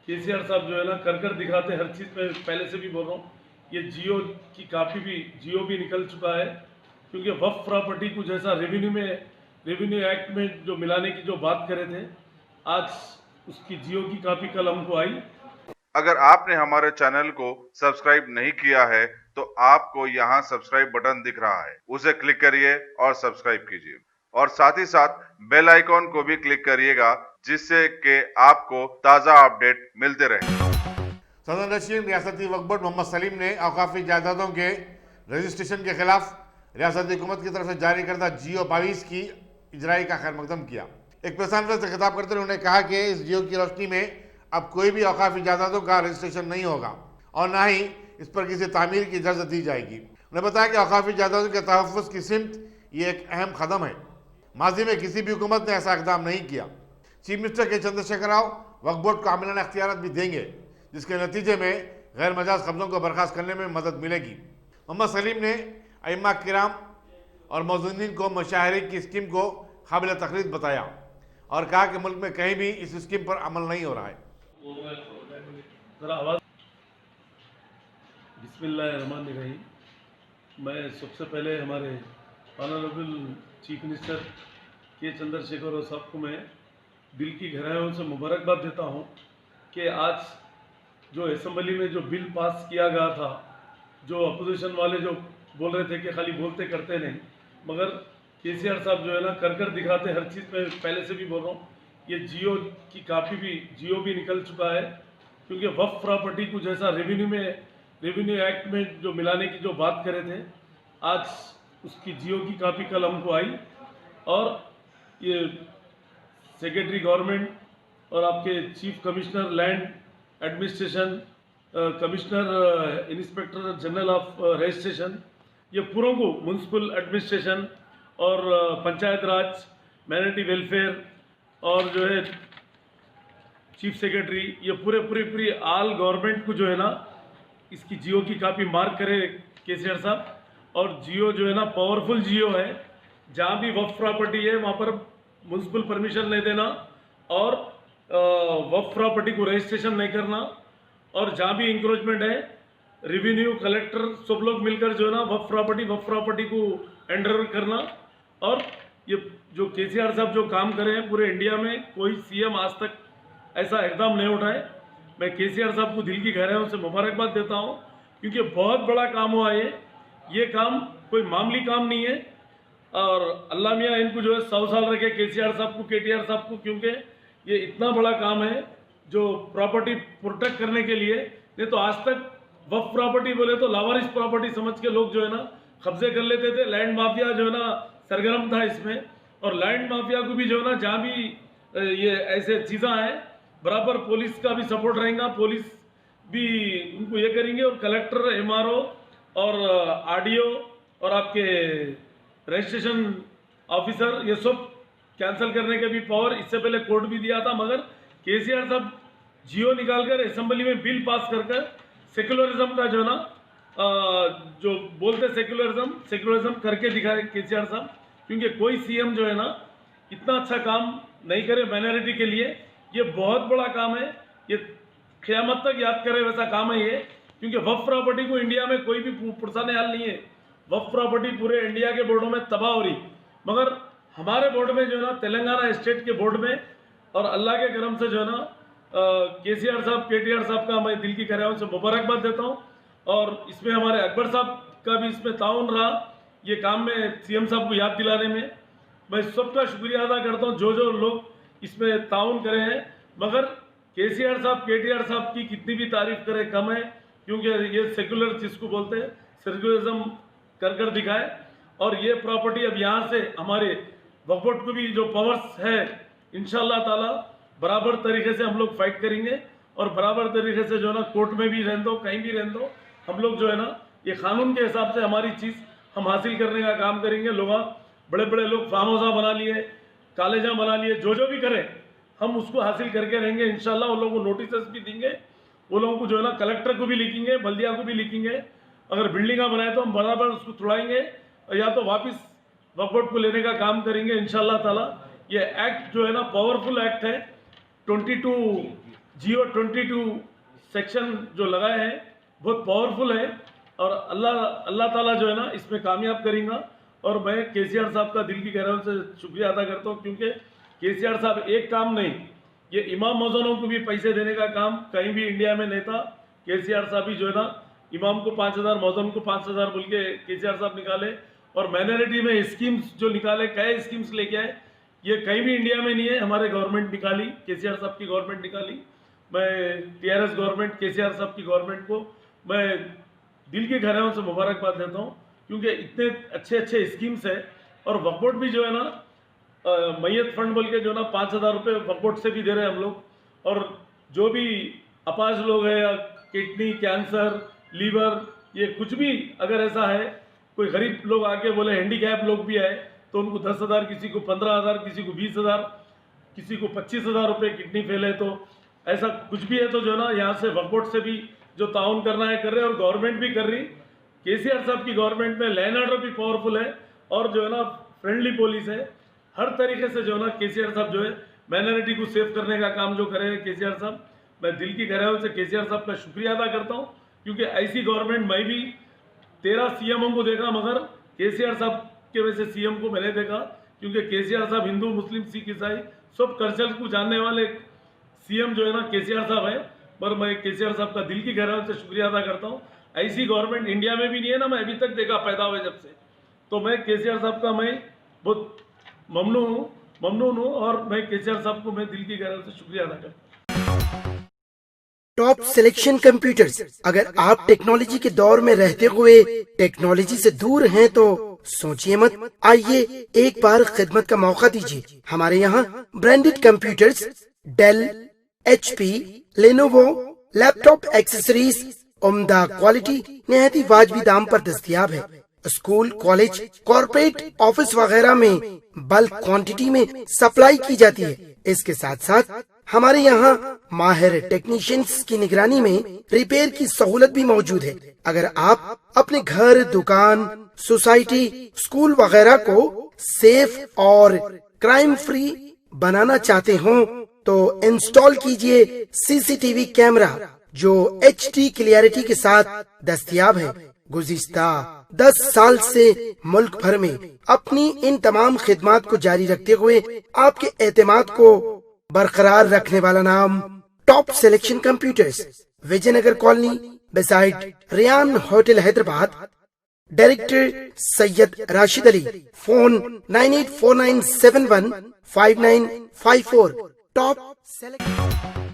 केसीआर साहब जो है ना कर कर दिखाते हर चीज़ में। पहले से भी बोल रहा हूँ, ये जियो की काफ़ी भी जियो भी निकल चुका है, क्योंकि वक्फ प्रॉपर्टी को जैसा रेवेन्यू एक्ट में जो मिलाने की जो बात करे थे, आज उसकी जियो की काफ़ी कल हमको आई। अगर आपने हमारे चैनल को सब्सक्राइब नहीं किया है तो आपको यहाँ सब्सक्राइब बटन दिख रहा है, उसे क्लिक करिए और सब्सक्राइब कीजिए और साथ ही साथ बेल आइकॉन को भी क्लिक करिएगा, जिससे कि आपको ताज़ा अपडेट मिलते रहे। सदर नशीन रियासती वक्फ बोर्ड मोहम्मद सलीम ने औकाफी जायदादों के रजिस्ट्रेशन के खिलाफ रियासती हुकूमत की तरफ से जारी करदा जियो 22 की इजराई का खैर मकदम किया। एक प्रेस कॉन्फ्रेंस से खिताब करते हुए उन्होंने कहा कि इस जियो की रोशनी में अब कोई भी औकाफी जायदादों का रजिस्ट्रेशन नहीं होगा और ना ही इस पर किसी तामीर की इजाज़त दी जाएगी। उन्होंने बताया कि औकाफी जायदादों के तहफ़्फ़ुज़ की सिमत ये एक अहम कदम है। माजी में किसी भी हुकूमत ने ऐसा इक़दाम नहीं किया। चीफ मिनिस्टर के चंद्रशेखर राव वक्फ बोर्ड को आमिलाना इख्तियारात भी देंगे, जिसके नतीजे में गैर मजाज कब्जों को बर्खास्त करने में मदद मिलेगी। मोहम्मद सलीम ने अइम्मा किराम और मौजूदीन को मुशाहरे की स्कीम को काबिल तकरीर बताया और कहा कि मुल्क में कहीं भी इस स्कीम पर अमल नहीं हो रहा है। बिस्मिल्लाहिर्रहमानिर्रहीम। मैं सबसे पहले हमारे ऑनरेबल चीफ मिनिस्टर के चंद्रशेखर साहब को मैं दिल की गहराइयों से मुबारकबाद देता हूँ कि आज जो असेंबली में जो बिल पास किया गया था, जो अपोजिशन वाले जो बोल रहे थे कि खाली बोलते करते नहीं, मगर केसीआर साहब जो है ना कर कर दिखाते हर चीज़ में। पहले से भी बोल रहा हूँ, ये जियो की काफ़ी भी जियो भी निकल चुका है, क्योंकि वक्फ प्रॉपर्टी को जैसा रेवेन्यू एक्ट में जो मिलाने की जो बात करे थे, आज उसकी जियो की काफ़ी कल हमको आई। और ये सेक्रेटरी गवर्नमेंट और आपके chief commissioner land administration, commissioner inspector general of registration, ये पूरों को म्यूनसिपल एडमिनिस्ट्रेशन और पंचायत राज, माइनॉरिटी वेलफेयर और जो है चीफ सेक्रेटरी, ये पूरी आल गवर्नमेंट को जो है ना इसकी जियो की काफ़ी मार्क करे केसीआर साहब। और जियो जो है ना पावरफुल जियो है। जहाँ भी वक्फ प्रॉपर्टी है वहाँ पर म्यूनसिपल परमिशन नहीं देना और वक्फ प्रॉपर्टी को रजिस्ट्रेशन नहीं करना, और जहाँ भी इंक्रोचमेंट है रेवेन्यू कलेक्टर सब लोग मिलकर जो है ना वक्फ प्रॉपर्टी को एंडर करना। और ये जो केसीआर साहब जो काम करे हैं पूरे इंडिया में, कोई सीएम आज तक ऐसा इकदाम नहीं उठाए। मैं केसीआर साहब को दिल की गहराइयों से मुबारकबाद देता हूँ, क्योंकि बहुत बड़ा काम हुआ है। ये काम कोई मामूली काम नहीं है, और अल्लाह मियाँ इनको जो है 100 साल रखे केसीआर साहब को, केटीआर साहब को, क्योंकि ये इतना बड़ा काम है जो प्रॉपर्टी प्रोटेक्ट करने के लिए। नहीं तो आज तक वक्फ प्रॉपर्टी बोले तो लावारिस प्रॉपर्टी समझ के लोग जो है ना कब्जे कर लेते थे। लैंड माफिया जो है ना सरगर्म था इसमें, और लैंड माफिया को भी जो है ना जहाँ भी ये ऐसे चीज़ें हैं बराबर पुलिस का भी सपोर्ट रहेगा, पुलिस भी उनको ये करेंगे, और कलेक्टर, एमआरओ और आरडीओ और आपके रजिस्ट्रेशन ऑफिसर ये सब कैंसिल करने के भी पावर इससे पहले कोर्ट भी दिया था। मगर केसीआर साहब जियो निकालकर असेंबली में बिल पास कर सेक्युलरिज्म का जो है ना जो बोलते सेक्युलरिज्म करके दिखाए केसीआर साहब। क्योंकि कोई सीएम जो है ना इतना अच्छा काम नहीं करे माइनॉरिटी के लिए। ये बहुत बड़ा काम है, ये क़यामत तक याद करे वैसा काम है ये। क्योंकि वक्फ प्रॉपर्टी को इंडिया में कोई भी पुरसाने हाल नहीं है। वक्फ प्रॉपर्टी पूरे इंडिया के बोर्डों में तबाह हो रही, मगर हमारे बोर्ड में जो है ना तेलंगाना स्टेट के बोर्ड में, और अल्लाह के करम से जो है ना केसीआर साहब, केटीआर साहब का मैं दिल की गहराइयों से मुबारकबाद देता हूँ। और इसमें हमारे अकबर साहब का भी इसमें ताउन रहा, ये काम में सीएम साहब को याद दिलाने में। मैं सबका शुक्रिया अदा करता हूँ जो लोग इसमें ताउन करे हैं। मगर केसीआर साहब, केटीआर साहब की कितनी भी तारीफ करे कम है, क्योंकि ये सेक्युलर जिसको बोलते हैं सेक्युलरिज्म कर दिखाए। और ये प्रॉपर्टी अब यहाँ से हमारे वक्फ बोर्ड को भी जो पावर्स है, इंशाल्लाह ताला बराबर तरीके से हम लोग फाइट करेंगे, और बराबर तरीके से जो है ना कोर्ट में भी रहने दो, कहीं भी रहने दो, हम लोग जो है ना ये कानून के हिसाब से हमारी चीज़ हम हासिल करने का काम करेंगे। लोग बड़े बड़े लोग फार्म हाउस बना लिए, कॉलेजा बना लिए, जो भी करें हम उसको हासिल करके रहेंगे इंशाल्लाह। उन लोगों को नोटिस भी देंगे, वो लोगों को जो है ना कलेक्टर को भी लिखेंगे, बल्दिया को भी लिखेंगे। अगर बिल्डिंगा बनाए तो हम बराबर उसको तोड़ाएंगे, या तो वापस वक्फ बोर्ड को लेने का काम करेंगे इंशाल्लाह ताला। ये एक्ट जो है ना पावरफुल एक्ट है। 22 जियो 22 सेक्शन जो लगाए हैं बहुत पावरफुल है और अल्लाह ताला जो है ना इसमें कामयाब करेगा। और मैं केसीआर साहब का दिल की गहराइयों से शुक्रिया अदा करता हूँ, क्योंकि केसीआर साहब एक काम नहीं, ये इमाम मौजूनों को भी पैसे देने का काम कहीं भी इंडिया में नहीं था। केसीआर साहब ही जो है ना इमाम को 5,000 मौजून को 5,000 बोल के केसीआर साहब निकाले। और माइनॉरिटी में स्कीम्स जो निकाले, कई स्कीम्स लेके आए, ये कहीं भी इंडिया में नहीं है, हमारे गवर्नमेंट निकाली, केसीआर साहब की गवर्नमेंट निकाली। मैं टीआरएस गवर्नमेंट, केसीआर साहब की गवर्नमेंट को मैं दिल की गहराइयों से मुबारकबाद देता हूँ, क्योंकि इतने अच्छे अच्छे स्कीम्स है। और वक्फ बोर्ड भी जो है ना मैयत फंड बोल के जो ना 5,000 रुपये वक्फ बोर्ड से भी दे रहे हैं हम लोग। और जो भी अपाज लोग हैं, किडनी, कैंसर, लीवर, ये कुछ भी अगर ऐसा है, कोई गरीब लोग आके बोले, हैंडीकैप लोग भी आए तो उनको 10,000, किसी को 15,000, किसी को 20,000, किसी को 25,000 रुपये किडनी फेल है, तो ऐसा कुछ भी है तो जो ना यहाँ से वक्फ बोर्ड से भी जो ताउन करना है कर रहे हैं। और गवर्नमेंट भी कर रही, केसीआर साहब की गवर्नमेंट में लैंड ऑर्डर भी पावरफुल है और जो है ना फ्रेंडली पुलिस है। हर तरीके से जो है ना केसीआर साहब जो है माइनॉरिटी को सेव करने का काम जो करे केसीआर साहब, मैं दिल की गहराइयों से केसीआर साहब का शुक्रिया अदा करता हूँ, क्योंकि ऐसी गवर्नमेंट मैं भी 13 सीएमओ को देखा, मगर केसीआर साहब के वजह से सीएम को मैंने देखा, क्योंकि केसीआर साहब हिंदू, मुस्लिम, सिख, ईसाई सब कल्चर को जानने वाले सीएम जो है ना केसीआर साहब है। पर मैं केसीआर साहब का दिल की गहराइयों से शुक्रिया अदा करता हूँ। ऐसी गवर्नमेंट इंडिया में भी नहीं है ना, मैं अभी तक देखा पैदा हुए जब से। तो मैं केसीआर साहब का मैं बहुत ममनून हूँ और मैं केसीआर साहब को मैं दिल की गहराइयों से शुक्रिया अदा करता हूँ। Top selection computers. अगर आप टेक्नोलॉजी के दौर में रहते हुए टेक्नोलॉजी से दूर हैं तो सोचिए मत, आइए एक बार खिदमत का मौका दीजिए। हमारे यहाँ branded computers Dell, HP, Lenovo, laptop accessories उम्दा क्वालिटी निहायत ही वाजबी दाम पर दस्तयाब है। स्कूल, कॉलेज, कॉर्पोरेट, ऑफिस वगैरह में बल्क क्वांटिटी में सप्लाई की जाती है। इसके साथ साथ हमारे यहाँ माहिर टेक्नीशियंस की निगरानी में रिपेयर की सहूलत भी मौजूद है। अगर आप अपने घर, दुकान, सोसाइटी, स्कूल वगैरह को सेफ और क्राइम फ्री बनाना चाहते हो तो इंस्टॉल कीजिए CCTV कैमरा जो HD क्लियरिटी के साथ दस्तयाब है। गुज़िश्ता 10 साल से मुल्क भर में अपनी इन तमाम खिदमात को जारी रखते हुए आपके एतमाद को बरकरार रखने वाला नाम top selection computers, Vijayanagar colony beside Riyan hotel, Hyderabad. Director Syed Rashid Ali. Phone 9849715954। Top selection.